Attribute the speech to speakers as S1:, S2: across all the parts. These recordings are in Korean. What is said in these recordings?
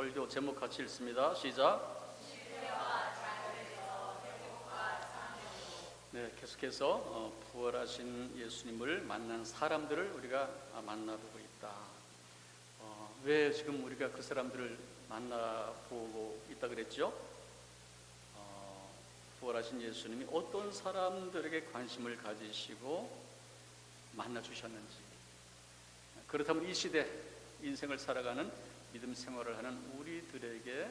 S1: 설교 제목 같이 읽습니다. 시작. 네, 계속해서 부활하신 예수님을 만난 사람들을 우리가 만나보고 있다. 왜 지금 우리가 그 사람들을 만나보고 있다 그랬죠? 부활하신 예수님이 어떤 사람들에게 관심을 가지시고 만나주셨는지, 그렇다면 이 시대 인생을 살아가는 믿음 생활을 하는 우리들에게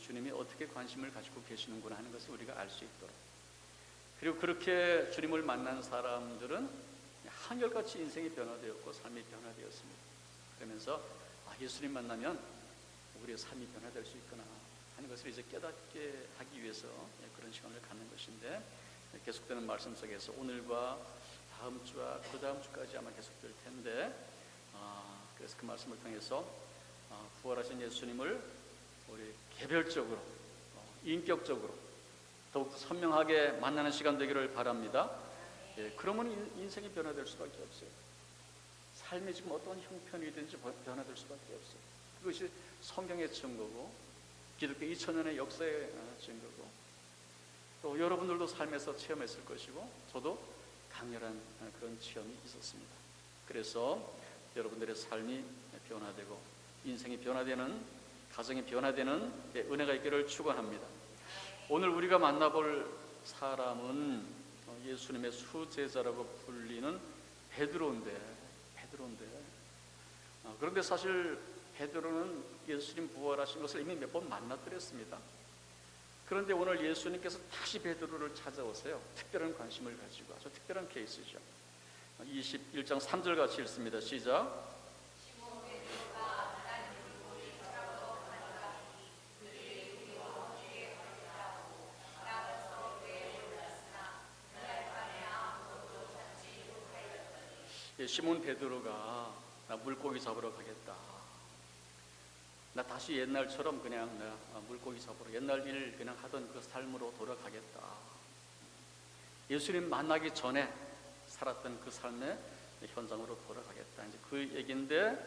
S1: 주님이 어떻게 관심을 가지고 계시는구나 하는 것을 우리가 알 수 있도록, 그리고 그렇게 주님을 만난 사람들은 한결같이 인생이 변화되었고 삶이 변화되었습니다. 그러면서 예수님 만나면 우리의 삶이 변화될 수 있구나 하는 것을 이제 깨닫게 하기 위해서 그런 시간을 갖는 것인데, 계속되는 말씀 속에서 오늘과 다음 주와 그 다음 주까지 아마 계속될 텐데, 그래서 그 말씀을 통해서 부활하신 예수님을 우리 개별적으로, 인격적으로 더욱 선명하게 만나는 시간 되기를 바랍니다. 그러면 인생이 변화될 수밖에 없어요. 삶이 지금 어떤 형편이든지 변화될 수밖에 없어요. 그것이 성경의 증거고 기독교 2000년의 역사의 증거고, 또 여러분들도 삶에서 체험했을 것이고 저도 강렬한 그런 체험이 있었습니다. 그래서 여러분들의 삶이 변화되고 인생이 변화되는, 가정이 변화되는 은혜가 있기를 축원합니다. 오늘 우리가 만나볼 사람은 예수님의 수제자라고 불리는 베드로인데, 그런데 사실 베드로는 예수님 부활하신 것을 이미 몇 번 만났더랬습니다. 그런데 오늘 예수님께서 다시 베드로를 찾아오세요. 특별한 관심을 가지고, 아주 특별한 케이스죠. 21장 3절 같이 읽습니다. 시작. 시몬 베드로가 나 물고기 잡으러 가겠다. 나 다시 옛날처럼 그냥 나 물고기 잡으러 옛날 일 그냥 하던 그 삶으로 돌아가겠다. 예수님 만나기 전에 살았던 그 삶의 현장으로 돌아가겠다. 이제 그 얘기인데,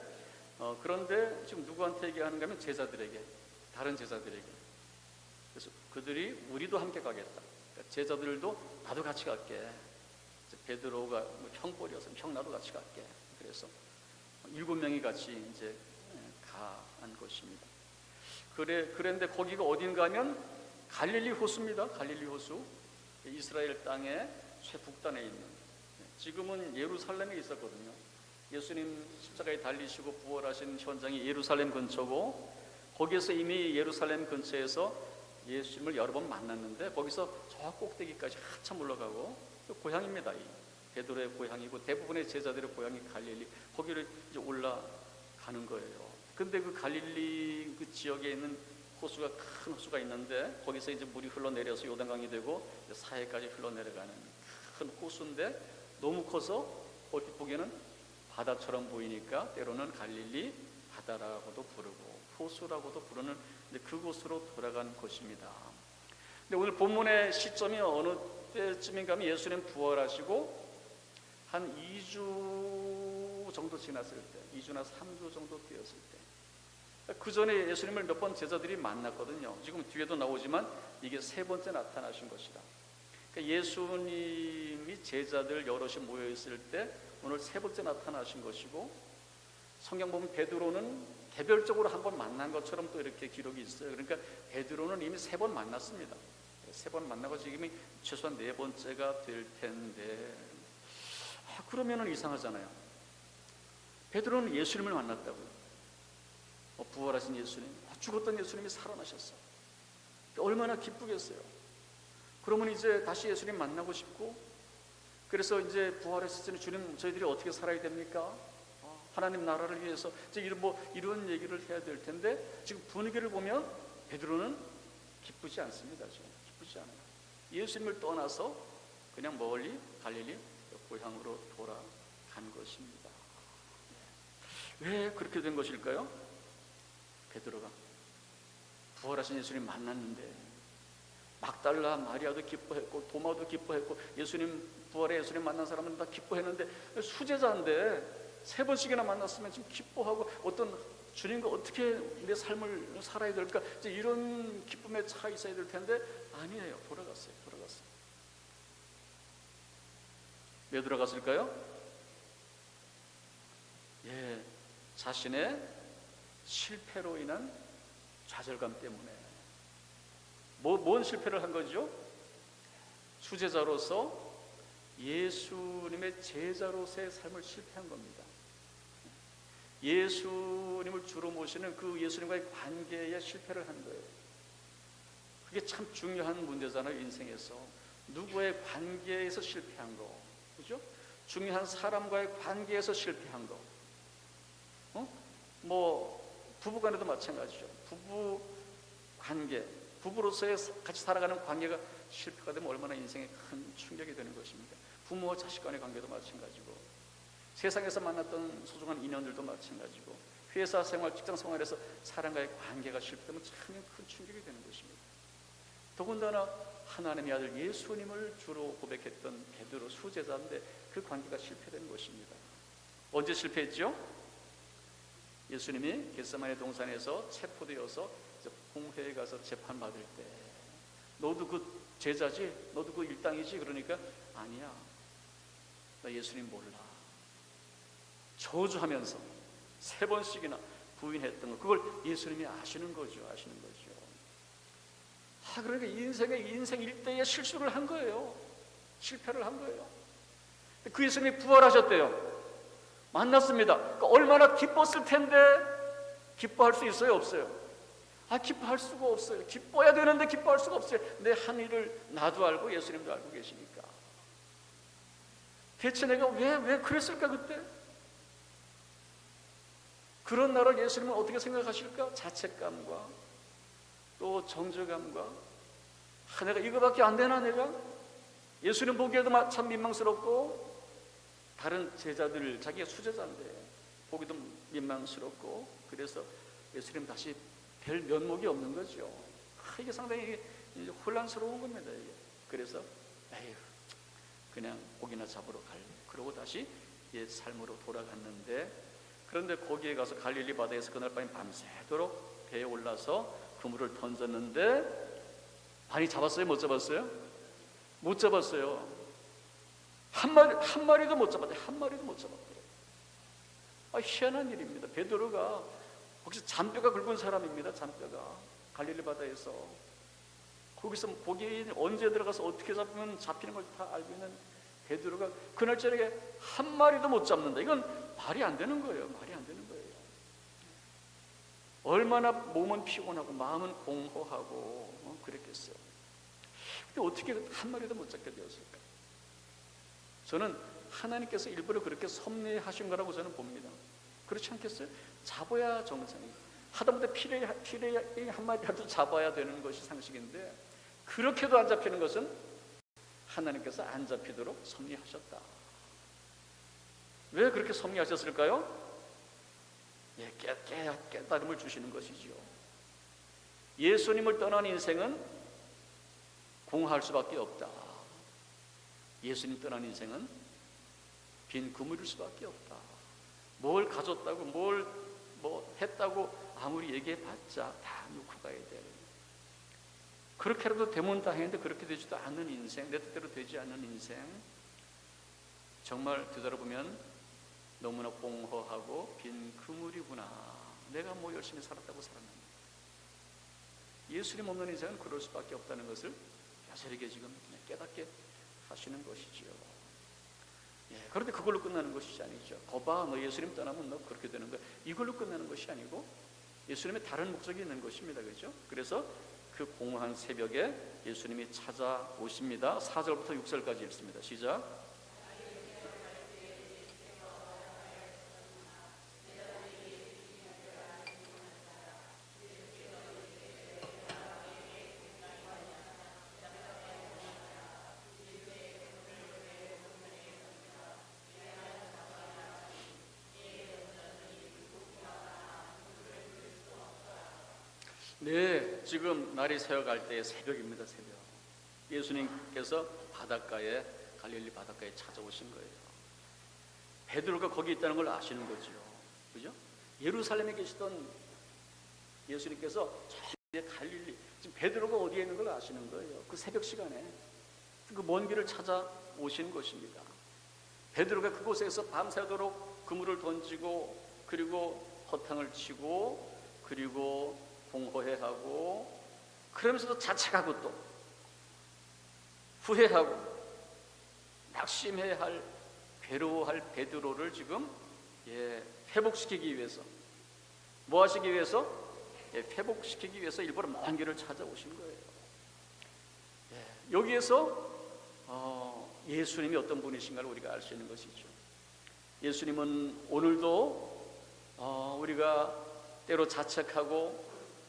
S1: 그런데 지금 누구한테 얘기하는가 하면 제자들에게, 다른 제자들에게. 그래서 그들이 우리도 함께 가겠다. 그러니까 제자들도 나도 같이 갈게. 베드로가 형벌이었으면 형 나도 같이 갈게. 그래서 7명이 같이 이제 간 것입니다. 그런데 거기가 어딘가 하면 갈릴리 호수입니다. 갈릴리 호수. 이스라엘 땅의 최북단에 있는, 지금은 예루살렘에 있었거든요. 예수님 십자가에 달리시고 부활하신 현장이 예루살렘 근처고, 거기에서 이미 예루살렘 근처에서 예수님을 여러 번 만났는데 거기서 저 꼭대기까지 한참 올라가고, 고향입니다. 이 베드로의 고향이고 대부분의 제자들의 고향이 갈릴리, 거기를 이제 올라가는 거예요. 근데 그 갈릴리 그 지역에 있는 호수가, 큰 호수가 있는데 거기서 이제 물이 흘러내려서 요단강이 되고 사해까지 흘러내려가는 큰 호수인데, 너무 커서 얼핏 보기에는 바다처럼 보이니까 때로는 갈릴리 바다라고도 부르고 호수라고도 부르는 그곳으로 돌아간 곳입니다. 근데 오늘 본문의 시점이 어느 때쯤인가 하면 예수님 부활하시고 한 2주 정도 지났을 때, 2주나 3주 정도 되었을 때, 그 전에 예수님을 몇 번 제자들이 만났거든요. 지금 뒤에도 나오지만 이게 세 번째 나타나신 것이다. 그러니까 예수님이 제자들 여럿이 모여있을 때 오늘 세 번째 나타나신 것이고, 성경 보면 베드로는 개별적으로 한 번 만난 것처럼 또 이렇게 기록이 있어요. 그러니까 베드로는 이미 세 번 만났습니다. 세 번 만나고 지금이 최소한 네 번째가 될 텐데, 그러면은 이상하잖아요. 베드로는 예수님을 만났다고요. 부활하신 예수님, 죽었던 예수님이 살아나셨어. 얼마나 기쁘겠어요. 그러면 이제 다시 예수님 만나고 싶고, 그래서 이제 부활했을 때 주님, 저희들이 어떻게 살아야 됩니까? 하나님 나라를 위해서 이제 이런 얘기를 해야 될 텐데, 지금 분위기를 보면 베드로는 기쁘지 않습니다. 지금 기쁘지 않아요. 예수님을 떠나서 그냥 멀리 갈릴리 고향으로 돌아간 것입니다. 왜 그렇게 된 것일까요? 베드로가 부활하신 예수님 만났는데 막달라 마리아도 기뻐했고 도마도 기뻐했고, 예수님 부활의 예수님 만난 사람은 다 기뻐했는데, 수제자인데 세 번씩이나 만났으면 지금 기뻐하고 어떤 주님과 어떻게 내 삶을 살아야 될까? 이제 이런 기쁨에 차 있어야 될 텐데 아니에요. 돌아갔어요. 왜 돌아갔을까요? 예, 자신의 실패로 인한 좌절감 때문에. 뭔 실패를 한 거죠? 수제자로서 예수님의 제자로서의 삶을 실패한 겁니다. 예수님을 주로 모시는 그 예수님과의 관계에 실패를 한 거예요. 그게 참 중요한 문제잖아요. 인생에서 누구의 관계에서 실패한 거, 그죠? 중요한 사람과의 관계에서 실패한 거. 뭐 부부간에도 마찬가지죠. 부부 관계, 부부로서의 같이 살아가는 관계가 실패가 되면 얼마나 인생에 큰 충격이 되는 것입니까? 부모와 자식 간의 관계도 마찬가지고, 세상에서 만났던 소중한 인연들도 마찬가지고, 회사 생활, 직장 생활에서 사람과의 관계가 실패되면 참 큰 충격이 되는 것입니다. 더군다나 하나님의 아들 예수님을 주로 고백했던 베드로 수제자인데 그 관계가 실패된 것입니다. 언제 실패했죠? 예수님이 겟세마네 동산에서 체포되어서 공회에 가서 재판받을 때, 너도 그 제자지? 너도 그 일당이지? 그러니까 아니야, 나 예수님 몰라. 저주하면서 3번씩이나 부인했던 거, 그걸 예수님이 아시는 거죠. 그러니까 인생 일대의 실수를 한 거예요. 실패를 한 거예요. 그 예수님이 부활하셨대요. 만났습니다. 그러니까 얼마나 기뻤을 텐데 기뻐할 수 있어요? 없어요? 기뻐할 수가 없어요. 기뻐야 되는데 기뻐할 수가 없어요. 내 한 일을 나도 알고 예수님도 알고 계시니까. 대체 내가 왜 그랬을까 그때? 그런 나를 예수님은 어떻게 생각하실까? 자책감과 또 정죄감과, 내가 이거밖에 안 되나 내가? 예수님 보기에도 참 민망스럽고, 다른 제자들, 자기가 수제자인데 보기도 민망스럽고, 그래서 예수님 다시 별 면목이 없는 거죠. 이게 상당히 혼란스러운 겁니다. 이게. 그래서 그냥 고기나 잡으러 갈래. 그러고 다시 옛 삶으로 돌아갔는데, 그런데 거기에 가서 갈릴리 바다에서 그날 밤에 밤새도록 배에 올라서 그물을 던졌는데 많이 잡았어요? 못 잡았어요? 못 잡았어요. 한 마리도 못 잡았대요. 한 마리도 못 잡았대요. 희한한 일입니다. 베드로가 혹시 잔뼈가 굵은 사람입니다. 잔뼈가 갈릴리 바다에서 거기서 거기에 언제 들어가서 어떻게 잡으면 잡히는 걸 다 알고 있는 베드로가 그날 저녁에 한 마리도 못 잡는다. 이건 말이 안 되는 거예요. 말이 안 되는 거예요. 얼마나 몸은 피곤하고 마음은 공허하고 그랬겠어요. 근데 어떻게 한 마리도 못 잡게 되었을까? 저는 하나님께서 일부러 그렇게 섭리하신 거라고 저는 봅니다. 그렇지 않겠어요? 잡아야 정상이에요. 하다못해 피레 한 마리라도 잡아야 되는 것이 상식인데, 그렇게도 안 잡히는 것은 하나님께서 안 잡히도록 섭리하셨다. 왜 그렇게 섭리하셨을까요? 깨달음을 주시는 것이지요. 예수님을 떠난 인생은 공허할 수밖에 없다. 예수님 떠난 인생은 빈 그물일 수밖에 없다. 뭘 가졌다고 뭐 했다고 아무리 얘기해봤자 다 놓고 가야 돼. 그렇게라도 되면 다행인데 그렇게 되지도 않는 인생, 내 뜻대로 되지 않는 인생, 정말 되돌아보면 너무나 공허하고 빈 그물이구나. 내가 뭐 열심히 살았다고 살았는데. 예수님 없는 인생은 그럴 수밖에 없다는 것을 야설에게 지금 깨닫게 하시는 것이지요. 그런데 그걸로 끝나는 것이 아니죠. 거봐, 너 예수님 떠나면 너 그렇게 되는 거야. 이걸로 끝나는 것이 아니고 예수님의 다른 목적이 있는 것입니다. 그렇죠? 그래서 그 공허한 새벽에 예수님이 찾아오십니다. 4절부터 6절까지 읽습니다. 시작. 네, 지금 날이 새어갈 때의 새벽입니다. 새벽. 예수님께서 바닷가에, 갈릴리 바닷가에 찾아오신 거예요. 베드로가 거기 있다는 걸 아시는 거죠. 그죠? 예루살렘에 계시던 예수님께서 저 갈릴리, 지금 베드로가 어디에 있는 걸 아시는 거예요. 그 새벽 시간에 그 먼 길을 찾아오신 것입니다. 베드로가 그곳에서 밤새도록 그물을 던지고, 그리고 허탕을 치고, 그리고 공허해하고, 그러면서도 자책하고 또 후회하고 낙심해야 할, 괴로워할 베드로를 지금 회복시키기 위해서, 뭐 하시기 위해서? 회복시키기 위해서 일부러 먼 길을 찾아오신 거예요. 여기에서 예수님이 어떤 분이신가를 우리가 알 수 있는 것이죠. 예수님은 오늘도 우리가 때로 자책하고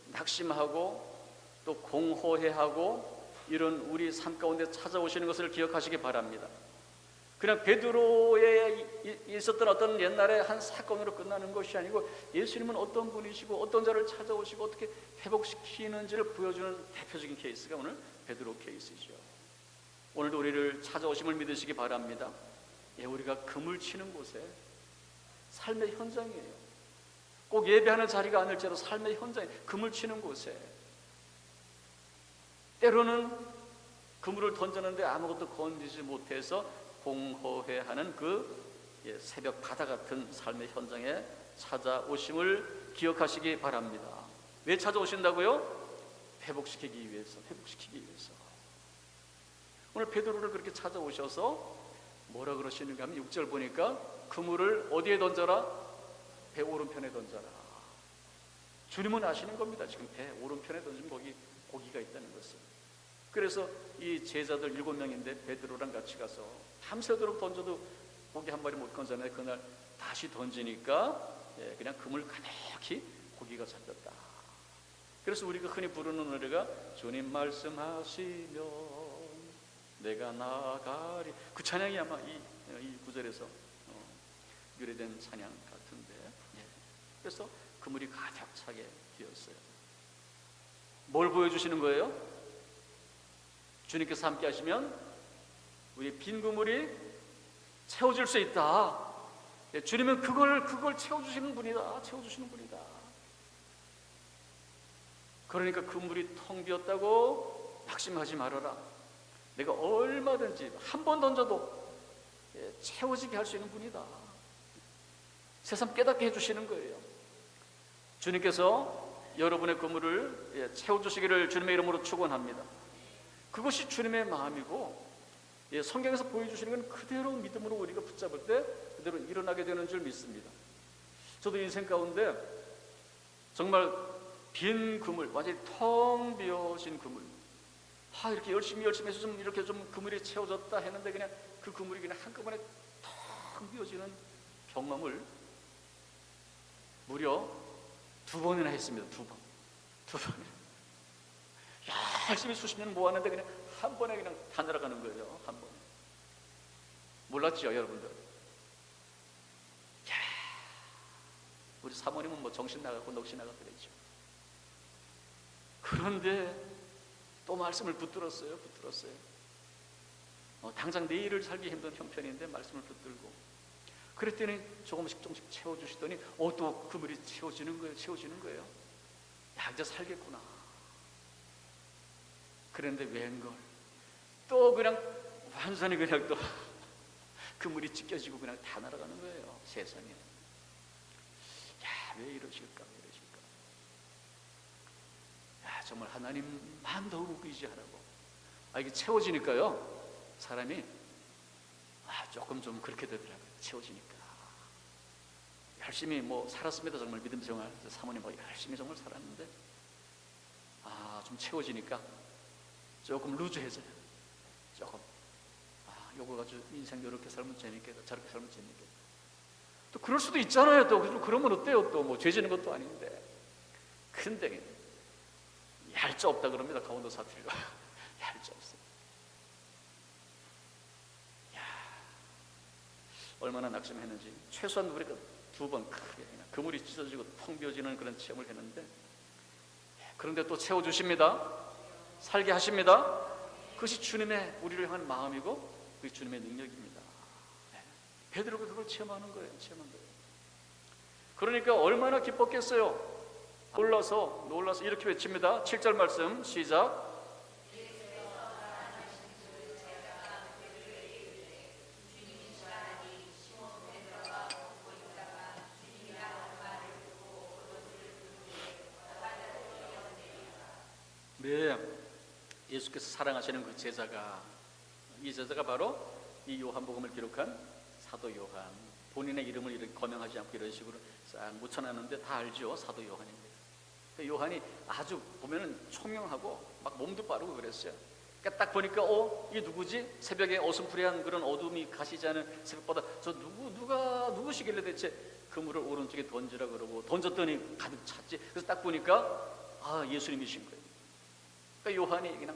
S1: 낙심하고 또 공허해하고 이런 우리 삶 가운데 찾아오시는 것을 기억하시기 바랍니다. 그냥 베드로에 있었던 어떤 옛날의 한 사건으로 끝나는 것이 아니고, 예수님은 어떤 분이시고 어떤 자를 찾아오시고 어떻게 회복시키는지를 보여주는 대표적인 케이스가 오늘 베드로 케이스죠. 오늘도 우리를 찾아오심을 믿으시기 바랍니다. 우리가 그물 치는 곳에, 삶의 현장이에요. 꼭 예배하는 자리가 아닐지라도 삶의 현장에, 그물 치는 곳에 때로는 그물을 던졌는데 아무것도 건지지 못해서 공허해하는 그 새벽 바다 같은 삶의 현장에 찾아오심을 기억하시기 바랍니다. 왜 찾아오신다고요? 회복시키기 위해서, 회복시키기 위해서. 오늘 베드로를 그렇게 찾아오셔서 뭐라 그러시는가 하면 6절 보니까 그물을 어디에 던져라? 배 오른편에 던져라. 주님은 아시는 겁니다. 지금 배 오른편에 던지면 거기 고기가 있다는 것을. 그래서 이 제자들 7명인데 베드로랑 같이 가서 밤새도록 던져도 고기 한 마리 못 건져내. 그날 다시 던지니까 그냥 그물 가득히 고기가 잡혔다. 그래서 우리가 흔히 부르는 노래가 주님 말씀하시면 내가 나가리, 그 찬양이 아마 이 구절에서 유래된 찬양 같은데, 그래서 그물이 가득 차게 되었어요. 뭘 보여주시는 거예요? 주님께서 함께 하시면 우리 빈 그물이 채워질 수 있다. 주님은 그걸 채워주시는 분이다. 채워주시는 분이다. 그러니까 그물이 텅 비었다고 낙심하지 말아라. 내가 얼마든지 한 번 던져도 채워지게 할 수 있는 분이다. 새삼 깨닫게 해주시는 거예요. 주님께서 여러분의 그물을 채워주시기를 주님의 이름으로 축원합니다. 그것이 주님의 마음이고, 성경에서 보여주시는 건 그대로 믿음으로 우리가 붙잡을 때 그대로 일어나게 되는 줄 믿습니다. 저도 인생 가운데 정말 빈 그물, 완전히 텅 비어진 그물, 이렇게 열심히 해서 이렇게 좀 그물이 채워졌다 했는데 그냥 그 그물이 그냥 한꺼번에 텅 비어지는 경험을 무려 2번이나 했습니다. 2번. 열심히 수십 년 모았는데 그냥 한 번에 그냥 다 날아가는 거예요. 한 번에. 몰랐죠, 여러분들? 우리 사모님은 뭐 정신 나갔고 넋이 나갔고 그랬죠. 그런데 또 말씀을 붙들었어요. 당장 내일을 살기 힘든 형편인데 말씀을 붙들고, 그랬더니 조금씩 채워주시더니 또 그물이 채워지는 거예요. 이제 살겠구나. 그런데 웬걸 또 그냥 완전히 그냥 또 그물이 찢겨지고 그냥 다 날아가는 거예요. 세상에. 왜 이러실까? 정말 하나님만 더욱 의지하라고. 이게 채워지니까요, 사람이 조금 좀 그렇게 되더라고요. 채워지니까 열심히 살았습니다. 정말 믿음 생활, 사모님 열심히 정말 살았는데 좀 채워지니까 조금 루즈해져요. 조금 요거 가지고 인생 이렇게 살면 재밌겠다, 저렇게 살면 재밌겠다. 또 그럴 수도 있잖아요. 또 그러면 어때요? 또 죄 지는 것도 아닌데. 근데 얄짤 없다 그럽니다. 강원도 사투리가. 얄짤 없어요. 얼마나 낙심했는지. 최소한 우리가 2번 크게 그물이 찢어지고 텅 비어지는 그런 체험을 했는데, 그런데 또 채워주십니다. 살게 하십니다. 그것이 주님의 우리를 향한 마음이고 그게 주님의 능력입니다. 베드로가 그걸 체험하는 거예요. 그러니까 얼마나 기뻤겠어요. 놀라서 이렇게 외칩니다. 7절 말씀 시작. 네, 예수께서 사랑하시는 그 제자가, 이 제자가 바로 이 요한복음을 기록한 사도 요한. 본인의 이름을 이렇게 거명하지 않고 이런 식으로 싹 묻혀놨는데 다 알죠. 사도 요한입니다. 요한이 아주 보면은 초명하고 막 몸도 빠르고 그랬어요. 그러니까 딱 보니까 이 누구지? 새벽에 어슴푸레한 그런 어둠이 가시지 않은 새벽바다, 저 누구시길래 대체 그물을 오른쪽에 던지라 그러고 던졌더니 가득 찼지. 그래서 딱 보니까 예수님이신 거예요. 그러니까 요한이 그냥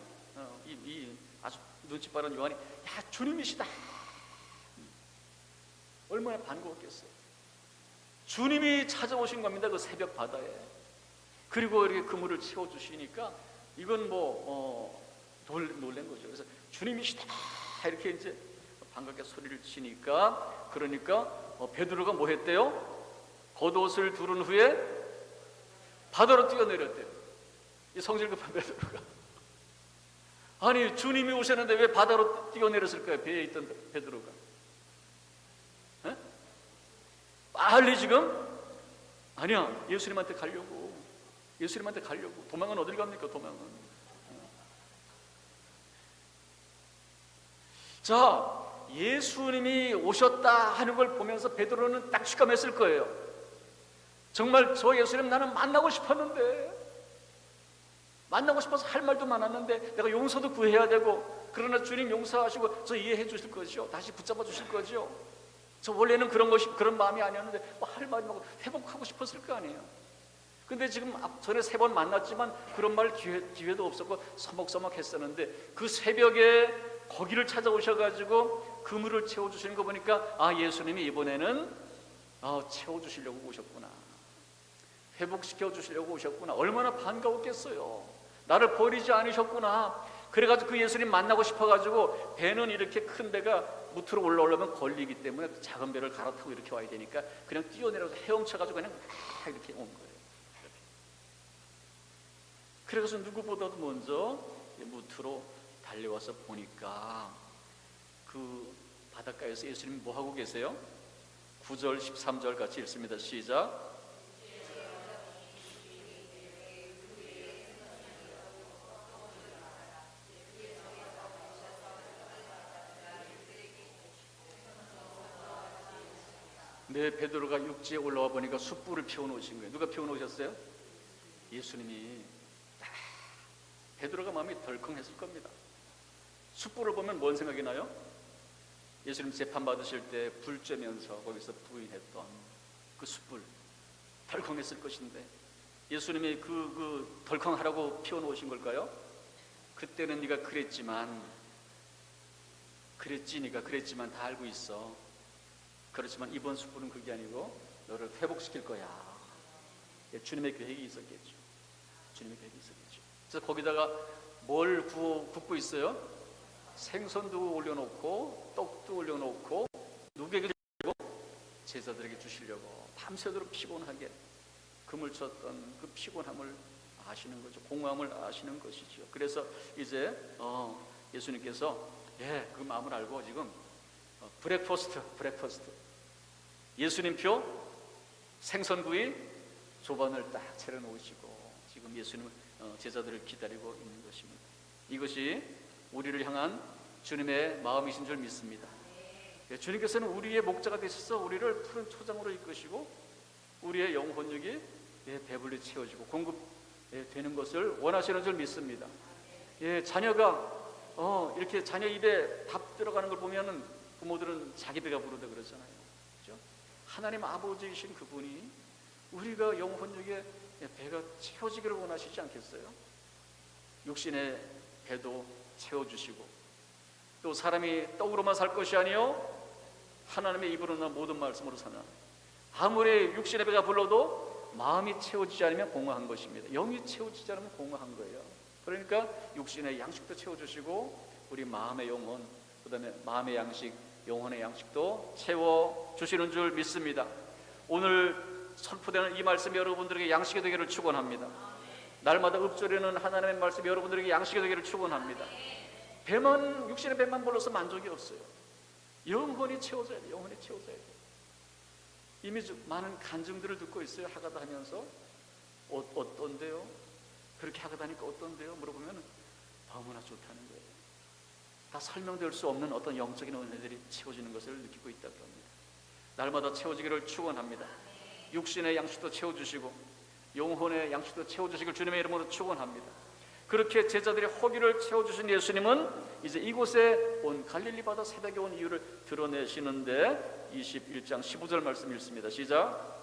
S1: 이 아주 눈치 빠른 요한이 야, 주님이시다. 얼마나 반가웠겠어요. 주님이 찾아오신 겁니다. 그 새벽 바다에. 그리고 이렇게 그물을 채워주시니까 이건 놀란 거죠. 그래서 주님이시다 이렇게 이제 반갑게 소리를 치니까, 그러니까 베드로가 뭐 했대요? 겉옷을 두른 후에 바다로 뛰어내렸대요. 이 성질 급한 베드로가. 아니, 주님이 오셨는데 왜 바다로 뛰어내렸을까요? 배에 있던 베드로가. 에? 빨리 지금 아니야, 예수님한테 가려고. 도망은 어딜 갑니까? 도망은. 자, 예수님이 오셨다 하는 걸 보면서 베드로는 딱 직감했을 거예요. 정말 저 예수님 나는 만나고 싶었는데, 만나고 싶어서 할 말도 많았는데, 내가 용서도 구해야 되고, 그러나 주님 용서하시고 저 이해해 주실 거죠. 다시 붙잡아 주실 거죠. 저 원래는 그런 마음이 아니었는데 할 말이 많고 회복하고 싶었을 거 아니에요. 근데 지금 전에 3번 만났지만 그런 말 기회도 없었고 서먹서먹했었는데, 그 새벽에 거기를 찾아오셔가지고 그물을 채워주시는 거 보니까 예수님이 이번에는 채워주시려고 오셨구나, 회복시켜 주시려고 오셨구나. 얼마나 반가웠겠어요. 나를 버리지 않으셨구나. 그래가지고 그 예수님 만나고 싶어가지고, 배는 이렇게 큰 배가 무트로 올라오려면 걸리기 때문에 작은 배를 갈아타고 이렇게 와야 되니까 그냥 뛰어내려서 헤엄쳐가지고 그냥 이렇게 온 거예요. 그래서 누구보다도 먼저 무트로 달려와서 보니까 그 바닷가에서 예수님이 뭐 하고 계세요? 9절 13절 같이 읽습니다. 시작. 네, 베드로가 육지에 올라와 보니까 숯불을 피워놓으신 거예요. 누가 피워놓으셨어요? 예수님이. 베드로가 마음이 덜컹했을 겁니다. 숯불을 보면 뭔 생각이 나요? 예수님 재판 받으실 때 불 쬐면서 거기서 부인했던 그 숯불, 덜컹했을 것인데, 예수님이 그 덜컹하라고 피워놓으신 걸까요? 그때는 네가 그랬지만 다 알고 있어. 그렇지만 이번 숯불은 그게 아니고 너를 회복시킬 거야. 주님의 계획이 있었겠죠. 그래서 거기다가 뭘 굽고 있어요? 생선도 올려놓고 떡도 올려놓고 누구에게 주려고? 제자들에게 주시려고 밤새도록 피곤하게 금을 쳤던 그 피곤함을 아시는 거죠. 공허함을 아시는 것이죠. 그래서 이제 예수님께서 그 마음을 알고 지금 브렉퍼스트 예수님표 생선구이 조반을 딱 차려놓으시고 지금 예수님 제자들을 기다리고 있는 것입니다. 이것이 우리를 향한 주님의 마음이신 줄 믿습니다. 주님께서는 우리의 목자가 되셔서 우리를 푸른 초장으로 이끄시고 우리의 영혼육이 배불리 채워지고 공급되는 것을 원하시는 줄 믿습니다. 자녀가 이렇게 자녀 입에 밥 들어가는 걸 보면은 부모들은 자기 배가 부르다 그러잖아요. 그렇죠? 하나님 아버지이신 그분이 우리가 영혼육에 배가 채워지기를 원하시지 않겠어요? 육신의 배도 채워주시고, 또 사람이 떡으로만 살 것이 아니요 하나님의 입으로 난 모든 말씀으로 사나. 아무리 육신의 배가 불러도 마음이 채워지지 않으면 공허한 것입니다. 영이 채워지지 않으면 공허한 거예요. 그러니까 육신의 양식도 채워주시고 우리 마음의 영혼, 그 다음에 마음의 양식, 영혼의 양식도 채워주시는 줄 믿습니다. 오늘 선포되는 이 말씀이 여러분들에게 양식이 되기를 축원합니다. 날마다 읊조리는 하나님의 말씀이 여러분들에게 양식이 되기를 축원합니다. 배만, 육신의 배만 불러서 만족이 없어요. 영혼이 채워져야 돼요. 영혼이 채워져야 돼요. 이미 많은 간증들을 듣고 있어요. 하가다 하면서 어떤데요? 그렇게 하가다니까 어떤데요? 물어보면 너무나 좋다는 거예요. 다 설명될 수 없는 어떤 영적인 은혜들이 채워지는 것을 느끼고 있다고 합니다. 날마다 채워지기를 축원합니다. 육신의 양식도 채워주시고 영혼의 양식도 채워주시길 주님의 이름으로 축원합니다. 그렇게 제자들의 허기를 채워주신 예수님은 이제 이곳에 온 갈릴리 바다 새벽에 온 이유를 드러내시는데 21장 15절 말씀 읽습니다. 시작.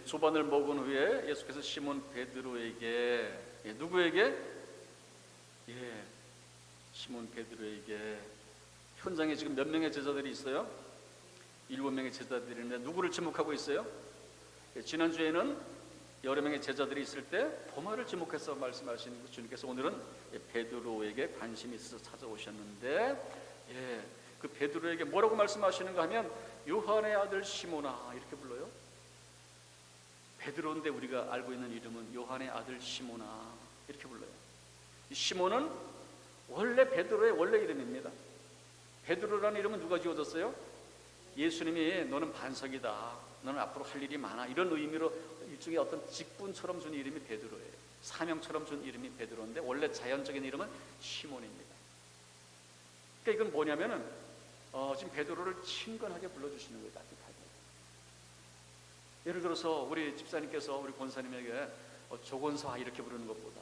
S1: 조반을 먹은 후에 예수께서 시몬 베드로에게 누구에게? 시몬 베드로에게. 현장에 지금 몇 명의 제자들이 있어요? 7명의 제자들이 있는데 누구를 지목하고 있어요? 지난주에는 여러 명의 제자들이 있을 때 도마를 지목해서 말씀하시는 것, 주님께서 오늘은 베드로에게 관심이 있어서 찾아오셨는데 그 베드로에게 뭐라고 말씀하시는가 하면 요한의 아들 시몬아 이렇게 불러요. 베드로인데 우리가 알고 있는 이름은 요한의 아들 시몬아 이렇게 불러요. 이 시몬은 원래 베드로의 원래 이름입니다. 베드로라는 이름은 누가 지어줬어요? 예수님이 너는 반석이다, 너는 앞으로 할 일이 많아, 이런 의미로 일종의 어떤 직분처럼 준 이름이 베드로예요. 사명처럼 준 이름이 베드로인데 원래 자연적인 이름은 시몬입니다. 그러니까 이건 뭐냐면은 지금 베드로를 친근하게 불러주시는 거예요. 따뜻하게. 예를 들어서 우리 집사님께서 우리 권사님에게 조건사 이렇게 부르는 것보다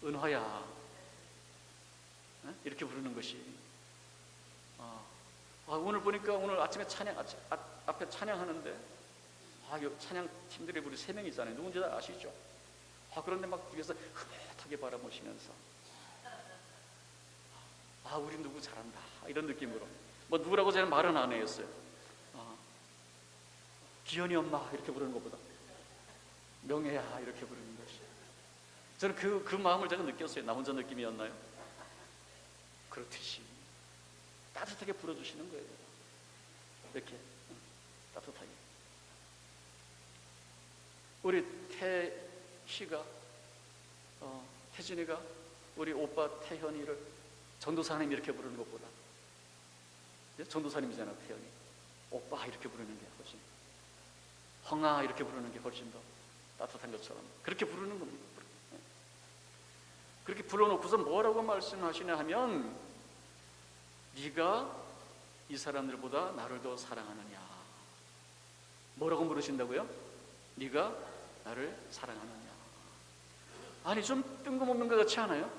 S1: 은화야 이렇게 부르는 것이 오늘 보니까 오늘 아침에 앞에 찬양하는데 찬양 팀들이 우리 3명이잖아요. 누군지 다 아시죠? 그런데 막 뒤에서 흐뭇하게 바라보시면서 우리 누구 잘한다 이런 느낌으로 뭐 누구라고 저는 말은 안 했어요. 기현이 엄마 이렇게 부르는 것보다 명예야 이렇게 부르는 것이 저는 그 마음을 제가 느꼈어요. 나 혼자 느낌이었나요? 그렇듯이 따뜻하게 불어주시는 거예요. 이렇게 따뜻하게. 우리 태희가 태진이가 우리 오빠 태현이를 전도사님 이렇게 부르는 것보다 전도사님이잖아. 태현이 오빠 이렇게 부르는 게 훨씬, 황아 이렇게 부르는 게 훨씬 더 따뜻한 것처럼 그렇게 부르는 겁니다. 그렇게 불러놓고서 뭐라고 말씀하시냐 하면 네가 이 사람들보다 나를 더 사랑하느냐. 뭐라고 물으신다고요? 네가 나를 사랑하느냐. 아니 좀 뜬금없는 것 같지 않아요?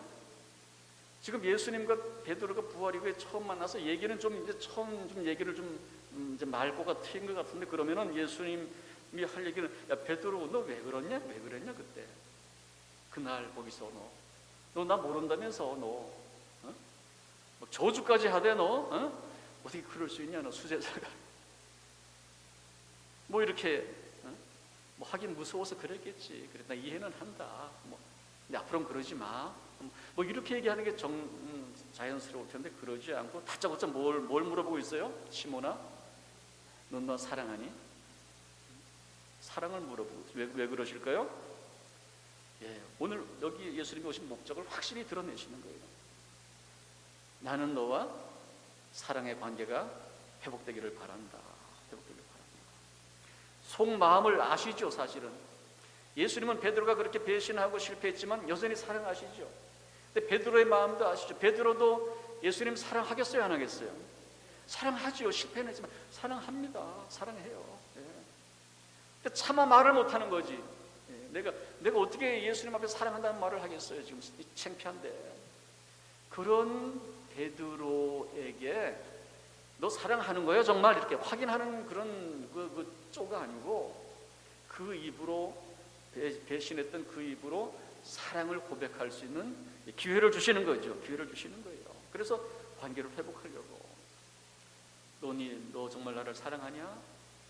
S1: 지금 예수님과 베드로가 부활 이후에 처음 만나서 얘기는 좀 이제 처음 좀 얘기를 좀 이제 맑고가 트인 것 같은데, 그러면은 예수님이 할 얘기는 야 베드로 너 왜 그랬냐? 왜 그랬냐 그때 그날 거기서 너 나 모른다면서 너 막 저주까지 하대 너 어떻게 그럴 수 있냐 너 수제자가 뭐 이렇게 뭐 하긴 무서워서 그랬겠지. 그래 나 이해는 한다. 뭐 근데 앞으로는 그러지 마. 뭐 이렇게 얘기하는 게 자연스러울 텐데 그러지 않고 다짜고짜 뭘 물어보고 있어요? 시몬아, 넌 나 사랑하니? 사랑을 물어보고 왜 그러실까요? 오늘 여기 예수님이 오신 목적을 확실히 드러내시는 거예요. 나는 너와 사랑의 관계가 회복되기를 바란다. 회복되기를 바란다. 속마음을 아시죠. 사실은 예수님은 베드로가 그렇게 배신하고 실패했지만 여전히 사랑하시죠. 근데 베드로의 마음도 아시죠. 베드로도 예수님 사랑하겠어요, 안 하겠어요? 사랑하죠. 실패는 했지만 사랑합니다. 사랑해요. 근데 차마 말을 못하는 거지. 내가 어떻게 예수님 앞에 사랑한다는 말을 하겠어요. 지금 창피한데. 그런 베드로에게 너 사랑하는 거야 정말? 이렇게 확인하는 그런 그 쪼가 아니고 그 입으로 배신했던 그 입으로 사랑을 고백할 수 있는 기회를 주시는 거죠. 기회를 주시는 거예요. 그래서 관계를 회복하려고. 너 정말 나를 사랑하냐?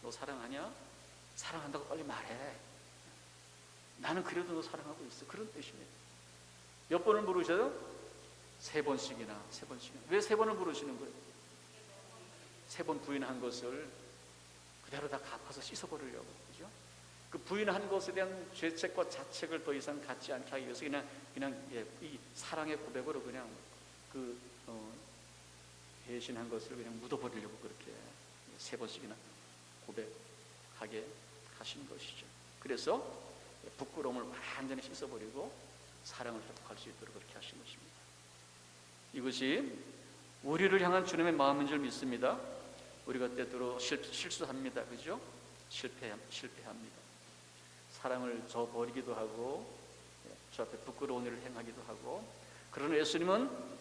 S1: 너 사랑하냐? 사랑한다고 빨리 말해. 나는 그래도 너 사랑하고 있어. 그런 뜻입니다. 몇 번을 물으셔요? 3번씩이나. 왜 3번을 물으시는 거예요? 3번 부인한 것을 그대로 다 갚아서 씻어버리려고. 그죠? 그 부인한 것에 대한 죄책과 자책을 더 이상 갖지 않게 하기 위해서 이 사랑의 고백으로 그냥 배신한 것을 그냥 묻어버리려고 그렇게 3번씩이나 고백하게 하신 것이죠. 그래서 부끄러움을 완전히 씻어버리고 사랑을 회복할 수 있도록 그렇게 하신 것입니다. 이것이 우리를 향한 주님의 마음인 줄 믿습니다. 우리가 때때로 실수합니다. 그죠? 실패합니다. 사랑을 저버리기도 하고 저 앞에 부끄러운 일을 행하기도 하고. 그러나 예수님은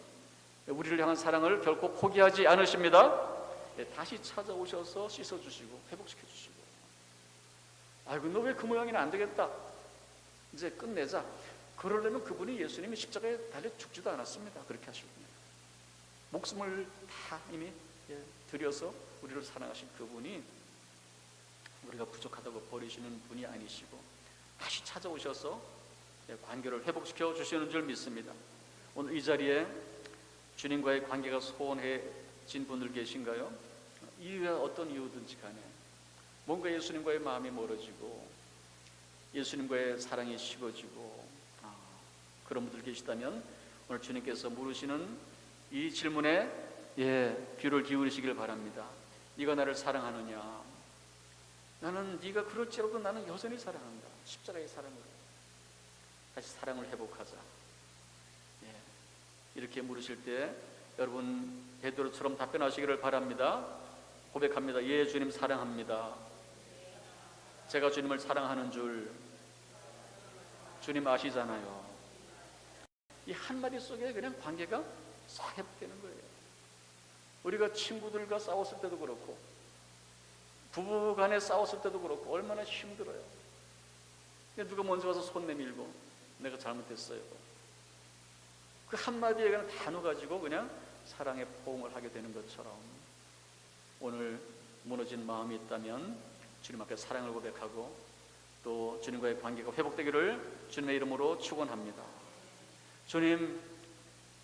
S1: 우리를 향한 사랑을 결코 포기하지 않으십니다. 다시 찾아오셔서 씻어주시고 회복시켜주시고. 아이고 너 왜 그 모양이나 안 되겠다, 이제 끝내자. 그러려면 그분이 예수님이 십자가에 달려 죽지도 않았습니다. 그렇게 하시군요. 목숨을 다 이미 들여서 우리를 사랑하신 그분이 우리가 부족하다고 버리시는 분이 아니시고 다시 찾아오셔서 관계를 회복시켜 주시는 줄 믿습니다. 오늘 이 자리에 주님과의 관계가 소원해진 분들 계신가요? 이유가 어떤 이유든지 간에 뭔가 예수님과의 마음이 멀어지고 예수님과의 사랑이 식어지고 그런 분들 계시다면 오늘 주님께서 물으시는 이 질문에 귀를 기울이시길 바랍니다. 네가 나를 사랑하느냐? 나는 네가 그럴지라도 나는 여전히 사랑한다. 십자가의 사랑으로 다시 사랑을 회복하자. 이렇게 물으실 때 여러분 베드로처럼 답변하시기를 바랍니다. 고백합니다. 예, 주님 사랑합니다. 제가 주님을 사랑하는 줄 주님 아시잖아요. 이 한마디 속에 그냥 관계가 싹 회복되는 거예요. 우리가 친구들과 싸웠을 때도 그렇고 부부 간에 싸웠을 때도 그렇고 얼마나 힘들어요. 누가 먼저 와서 손 내밀고 내가 잘못했어요, 그 한마디에 그냥 단어 가지고 그냥 사랑의 포옹을 하게 되는 것처럼 오늘 무너진 마음이 있다면 주님 앞에 사랑을 고백하고 또 주님과의 관계가 회복되기를 주님의 이름으로 축원합니다. 주님,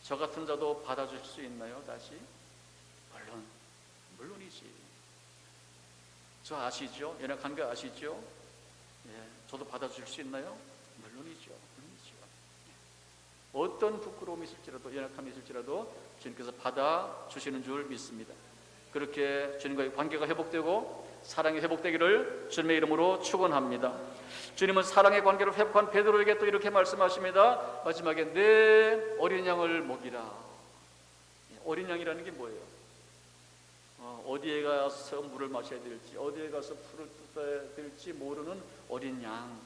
S1: 저 같은 자도 받아주실 수 있나요? 다시? 물론이지. 저 아시죠? 연약한 거 아시죠? 저도 받아주실 수 있나요? 물론이죠. 어떤 부끄러움이 있을지라도 연약함이 있을지라도 주님께서 받아주시는 줄 믿습니다. 그렇게 주님과의 관계가 회복되고 사랑이 회복되기를 주님의 이름으로 축원합니다. 주님은 사랑의 관계를 회복한 베드로에게 또 이렇게 말씀하십니다. 마지막에 내 어린 양을 먹이라. 어린 양이라는 게 뭐예요? 어디에 가서 물을 마셔야 될지 어디에 가서 풀을 뜯어야 될지 모르는 어린 양.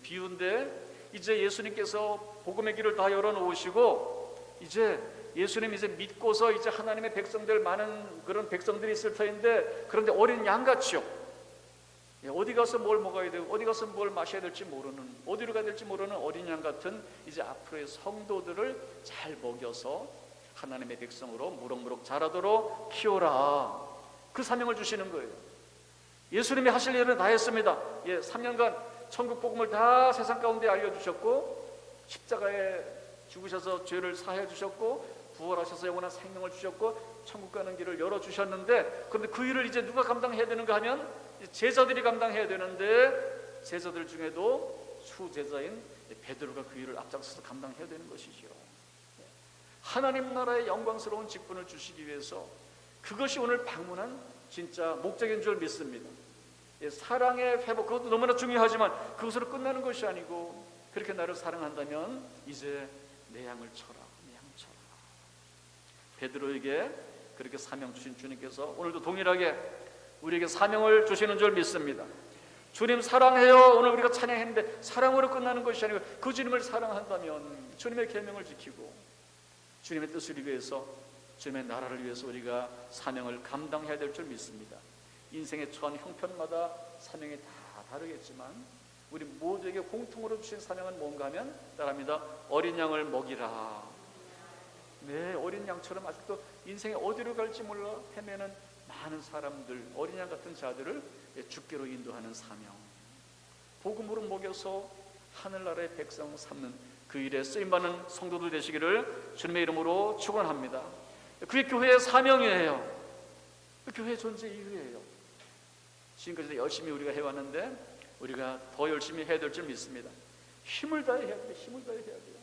S1: 비유인데 이제 예수님께서 복음의 길을 다 열어놓으시고 이제 예수님 이제 믿고서 이제 하나님의 백성들 많은 그런 백성들이 있을 터인데 그런데 어린 양같이요. 어디 가서 뭘 먹어야 되고 어디 가서 뭘 마셔야 될지 모르는 어디로 가야 될지 모르는 어린 양 같은 이제 앞으로의 성도들을 잘 먹여서 하나님의 백성으로 무럭무럭 자라도록 키워라. 그 사명을 주시는 거예요. 예수님이 하실 일은 다 했습니다. 3년간 천국 복음을 다 세상 가운데 알려주셨고 십자가에 죽으셔서 죄를 사해 주셨고 부활하셔서 영원한 생명을 주셨고 천국 가는 길을 열어주셨는데 그런데 그 일을 이제 누가 감당해야 되는가 하면 제자들이 감당해야 되는데 제자들 중에도 수제자인 베드로가 그 일을 앞장서서 감당해야 되는 것이죠. 하나님 나라의 영광스러운 직분을 주시기 위해서 그것이 오늘 방문한 진짜 목적인 줄 믿습니다. 사랑의 회복, 그것도 너무나 중요하지만 그것으로 끝나는 것이 아니고 그렇게 나를 사랑한다면 이제 내 양을 쳐라, 내 양 쳐라. 베드로에게 그렇게 사명 주신 주님께서 오늘도 동일하게 우리에게 사명을 주시는 줄 믿습니다. 주님 사랑해요. 오늘 우리가 찬양했는데 사랑으로 끝나는 것이 아니고 그 주님을 사랑한다면 주님의 계명을 지키고 주님의 뜻을 위해서 주님의 나라를 위해서 우리가 사명을 감당해야 될 줄 믿습니다. 인생에 처한 형편마다 사명이 다 다르겠지만 우리 모두에게 공통으로 주신 사명은 뭔가 하면 따라합니다. 어린 양을 먹이라. 내 어린 양처럼 아직도 인생에 어디로 갈지 몰라 헤매는 많은 사람들, 어린 양 같은 자들을 주께로 인도하는 사명, 복음으로 먹여서 하늘나라의 백성 삼는 그 일에 쓰임받는 성도들 되시기를 주님의 이름으로 축원합니다. 그게 교회의 사명이에요. 그 교회의 존재 이유예요. 지금까지 열심히 우리가 해왔는데 우리가 더 열심히 해야 될 줄 믿습니다. 힘을 다해 해야 돼요. 힘을 다해 해야 돼요.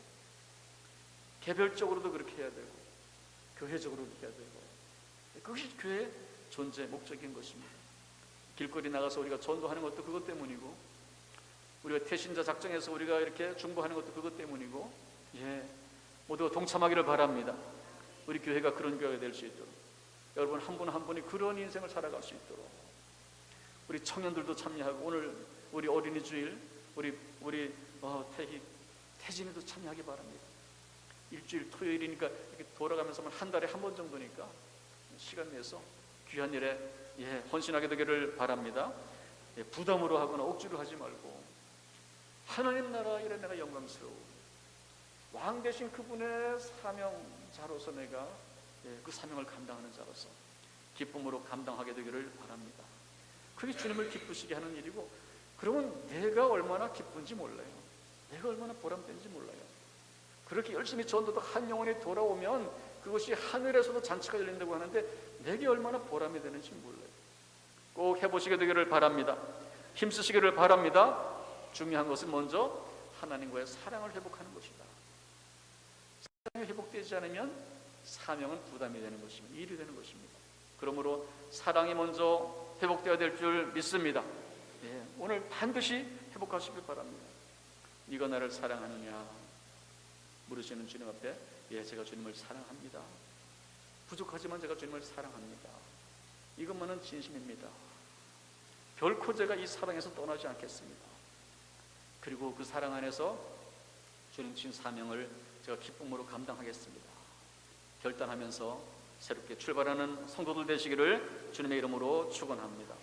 S1: 개별적으로도 그렇게 해야 되고 교회적으로도 해야 되고, 그것이 교회의 존재 목적인 것입니다. 길거리 나가서 우리가 전도하는 것도 그것 때문이고, 우리가 태신자 작정해서 우리가 이렇게 중보하는 것도 그것 때문이고, 모두가 동참하기를 바랍니다. 우리 교회가 그런 교회가 될 수 있도록, 여러분 한 분 한 분이 그런 인생을 살아갈 수 있도록 우리 청년들도 참여하고, 오늘 우리 어린이 주일 우리 태진이도 참여하기 바랍니다. 일주일 토요일이니까 이렇게 돌아가면서 한 달에 한 번 정도니까 시간 내서 귀한 일에 헌신하게 되기를 바랍니다. 부담으로 하거나 억지로 하지 말고, 하나님 나라 일에 내가 영광스러워 왕 대신 그분의 사명자로서 내가 그 사명을 감당하는 자로서 기쁨으로 감당하게 되기를 바랍니다. 그게 주님을 기쁘시게 하는 일이고, 그러면 내가 얼마나 기쁜지 몰라요. 내가 얼마나 보람된지 몰라요. 그렇게 열심히 전도도 한 영혼이 돌아오면 그것이 하늘에서도 잔치가 열린다고 하는데 내게 얼마나 보람이 되는지 몰라요. 꼭 해보시게 되기를 바랍니다. 힘쓰시기를 바랍니다. 중요한 것은 먼저 하나님과의 사랑을 회복하는 것이다. 사랑이 회복되지 않으면 사명은 부담이 되는 것입니다. 일이 되는 것입니다. 그러므로 사랑이 먼저 회복되어야 될 줄 믿습니다. 오늘 반드시 회복하시길 바랍니다. 네가 나를 사랑하느냐 물으시는 주님 앞에, 제가 주님을 사랑합니다. 부족하지만 제가 주님을 사랑합니다. 이것만은 진심입니다. 결코 제가 이 사랑에서 떠나지 않겠습니다. 그리고 그 사랑 안에서 주님 주신 사명을 제가 기쁨으로 감당하겠습니다. 결단하면서 새롭게 출발하는 성도들 되시기를 주님의 이름으로 축원합니다.